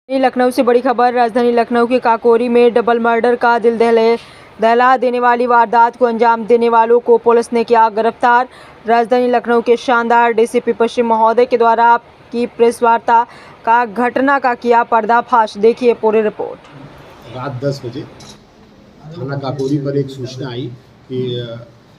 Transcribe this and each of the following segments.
लखनऊ से बड़ी खबर। राजधानी लखनऊ के काकोरी में डबल मर्डर का दिल दहला देने वाली वारदात को अंजाम देने वालों को पुलिस ने किया गिरफ्तार। राजधानी लखनऊ के शानदार डीसीपी पश्चिम महोदय के द्वारा की प्रेस वार्ता का घटना का किया पर्दाफाश। देखिए पूरी रिपोर्ट। रात 10 बजे थाना काकोरी पर एक सूचना आई कि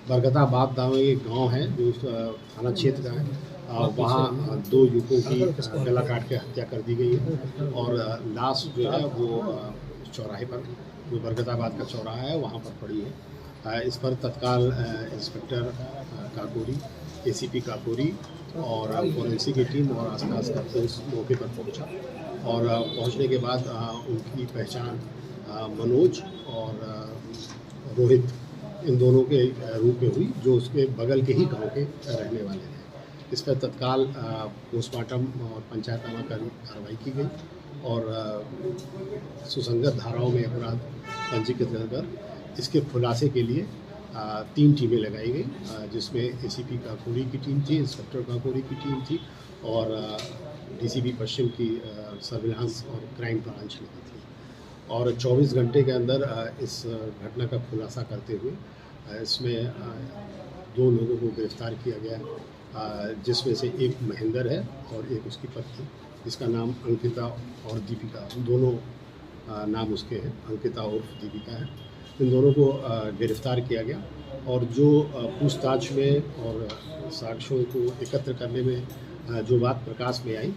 बरगताबाद नाम एक गांव है जो थाना क्षेत्र का है। वहाँ 2 युवकों की गला काट के हत्या कर दी गई है और लाश जो है वो चौराहे पर, जो बरगताबाद का चौराहा है वहाँ पर पड़ी है। इस पर तत्काल इंस्पेक्टर काकोरी, एसीपी काकोरी और फोरेंसिक की टीम और आसपास का पुलिस मौके पर पहुँचा और पहुँचने के बाद उनकी पहचान मनोज और रोहित इन दोनों के रूप में हुई, जो उसके बगल के ही गांव के रहने वाले हैं। इस पर तत्काल पोस्टमार्टम और पंचायतनामा कार्रवाई की गई और सुसंगत धाराओं में अपराध पंजीकृत कर इसके खुलासे के लिए 3 टीमें लगाई गई, जिसमें एसीपी काकोरी की टीम थी, इंस्पेक्टर काकोरी की टीम थी और डीसीपी पश्चिम की सर्विलांस और क्राइम ब्रांच लगी थी। और 24 घंटे के अंदर इस घटना का खुलासा करते हुए इसमें 2 लोगों को गिरफ्तार किया गया, जिसमें से एक महेंद्र है और एक उसकी पत्नी, जिसका नाम अंकिता और दीपिका, दोनों नाम उसके हैं, अंकिता और दीपिका है। इन दोनों को गिरफ्तार किया गया और जो पूछताछ में और साक्ष्यों को एकत्र करने में जो बात प्रकाश में आई,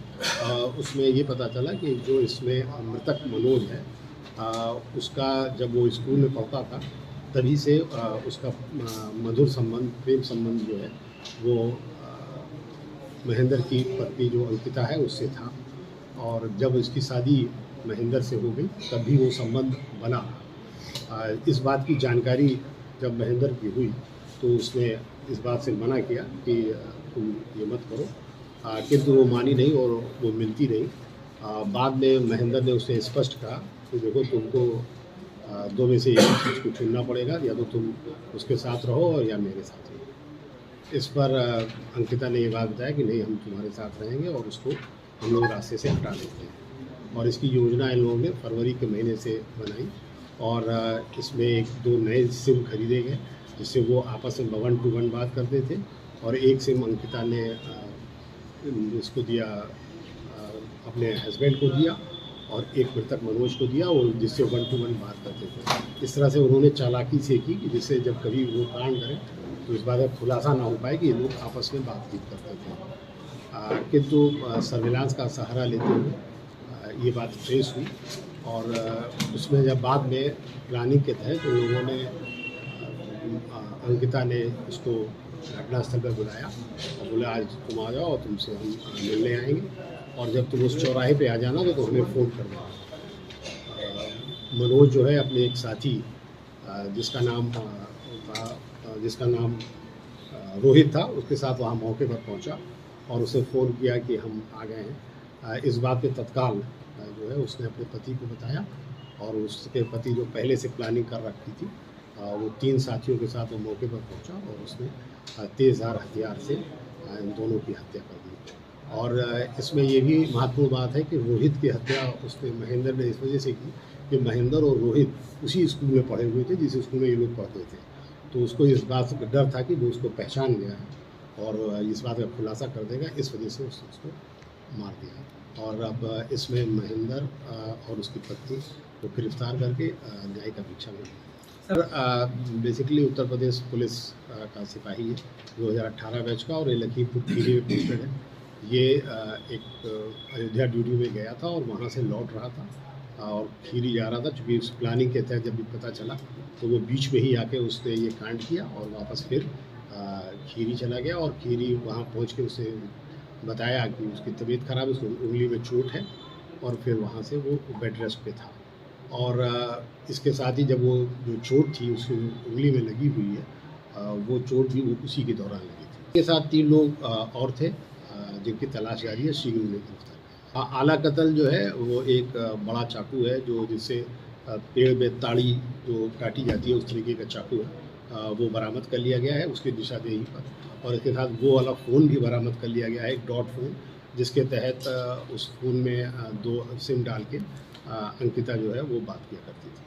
उसमें ये पता चला कि जो इसमें मृतक मनोज है, उसका जब वो स्कूल में पढ़ता था तभी से उसका मधुर संबंध, प्रेम संबंध जो है वो महेंद्र की पत्नी जो अंकिता है उससे था और जब इसकी शादी महेंद्र से हो गई तभी वो संबंध बना। इस बात की जानकारी जब महेंद्र की हुई तो उसने इस बात से मना किया कि तुम ये मत करो, किंतु वो मानी नहीं और वो मिलती रही। बाद में महेंद्र ने उसे स्पष्ट कहा कि देखो, तुमको 2 में से एक चीज़ को चुनना पड़ेगा, या तो तुम उसके साथ रहो या मेरे साथ रहो। इस पर अंकिता ने ये बात बताया कि नहीं, हम तुम्हारे साथ रहेंगे और उसको हम लोग रास्ते से हटा देते हैं। और इसकी योजना इन लोगों ने फरवरी के महीने से बनाई और इसमें 1-2 नए सिम खरीदे गए, जिससे वो आपस में 1 to 1 बात करते थे और एक सिम अंकिता ने इसको दिया, अपने हस्बैंड को दिया और एक मृतक मनोज को दिया, और जिससे 1 to 1 बात करते थे। इस तरह से उन्होंने चालाकी से की कि जिससे जब कभी वो कांड करें तो इस बात का खुलासा ना हो पाए कि ये लोग आपस में बातचीत करते थे। किंतु सर्विलांस का सहारा लेते हुए ये बात ट्रेस हुई और उसमें जब बाद में प्लानिंग के तहत लोगों ने, अंकिता ने उसको घटनास्थल पर बुलाया और बोला आज तुम आ जाओ और तुमसे हम मिलने आएंगे, और जब तुम उस चौराहे पे आ जाना तो हमें फ़ोन कर देना। मनोज जो है अपने एक साथी जिसका नाम रोहित था, उसके साथ वहाँ मौके पर पहुँचा और उसे फ़ोन किया कि हम आ गए हैं। इस बात पे तत्काल जो है उसने अपने पति को बताया और उसके पति जो पहले से प्लानिंग कर रखी थी, वो 3 साथियों के साथ वो मौके पर पहुँचा और उसने तेज़धार हथियार से इन दोनों की हत्या कर दी। और इसमें ये भी महत्वपूर्ण बात है कि रोहित की हत्या उसने महेंद्र ने इस वजह से की कि महेंद्र और रोहित उसी स्कूल में पढ़े हुए थे जिस स्कूल में ये लोग पढ़ते थे, तो उसको इस बात का डर था कि वो उसको पहचान गया है और इस बात का खुलासा कर देगा, इस वजह से उसने उसको मार दिया। और अब इसमें महेंद्र और उसकी पत्नी को गिरफ्तार करके न्यायिक अपेक्षा में sir basically Uttar Pradesh police का सिपाही है, 2018 बैच का, और ये लखीमपुर खीरी में पोस्टेड है। ये एक अयोध्या ड्यूटी में गया था और वहाँ से लौट रहा था और खीरी जा रहा था। चूँकि उस प्लानिंग के तहत जब भी पता चला तो वो बीच में ही आके उसने ये कांड किया और वापस फिर खीरी चला गया और खीरी वहाँ पहुँच के उसे बताया कि उसकी तबीयत ख़राब है, उसको उंगली में चोट है, और फिर वहाँ से वो बेड रेस्ट पे था। और इसके साथ ही जब वो जो चोट थी उसकी उंगली में लगी हुई है, वो चोट भी उसी के दौरान लगी थी। इसके साथ 3 लोग और थे जिनकी तलाश जारी है, शीघ्र उन्हें गिरफ्तार। आला कत्ल जो है वो एक बड़ा चाकू है, जो जिससे पेड़ में ताड़ी जो काटी जाती है उस तरीके का चाकू है, वो बरामद कर लिया गया है उसकी निशानदेही पर। और इसके साथ वो वाला फ़ोन भी बरामद कर लिया गया है, एक डॉट फ़ोन, जिसके तहत उस फ़ोन में 2 सिम डाल के अंकिता जो है वो बात किया करती थी।